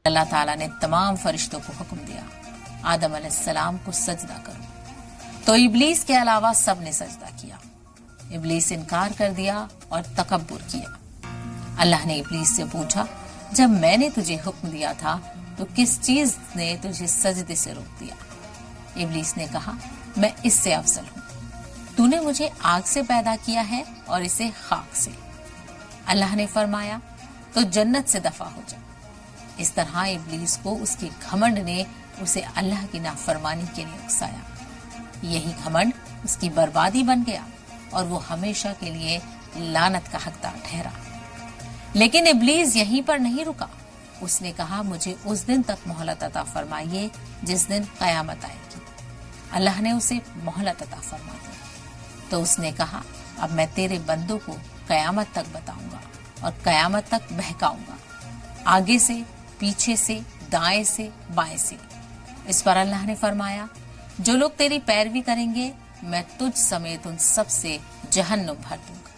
اللہ تعالیٰ نے تمام فرشتوں کو حکم دیا آدم علیہ السلام کو سجدہ کرو، تو ابلیس کے علاوہ سب نے سجدہ کیا۔ ابلیس انکار کر دیا اور تکبر کیا۔ اللہ نے ابلیس سے پوچھا، جب میں نے تجھے حکم دیا تھا تو کس چیز نے تجھے سجدے سے روک دیا؟ ابلیس نے کہا، میں اس سے افضل ہوں، تو نے مجھے آگ سے پیدا کیا ہے اور اسے خاک سے۔ اللہ نے فرمایا، تو جنت سے دفع ہو جا۔ اس طرح ابلیس کو اس کے گھمنڈ نے اسے اللہ کی نافرمانی کے لیے اکسایا۔ یہی گھمنڈ اس کی بربادی بن گیا اور وہ ہمیشہ کے لیے لعنت کا حقدار ٹھہرا۔ لیکن ابلیس یہیں پر نہیں رکا، اس نے کہا، مجھے اس دن تک مہلت عطا فرمائیے جس دن قیامت آئے گی۔ اللہ نے اسے مہلت عطا فرما دی تو اس نے کہا، اب میں تیرے بندوں کو قیامت تک بتاؤں گا اور قیامت تک بہکاؤں گا، آگے سے، پیچھے سے، دائیں سے، بائیں سے۔ اس پر اللہ نے فرمایا، جو لوگ تیری پیروی کریں گے میں تجھ سمیت ان سب سے جہنم بھر دوں گا۔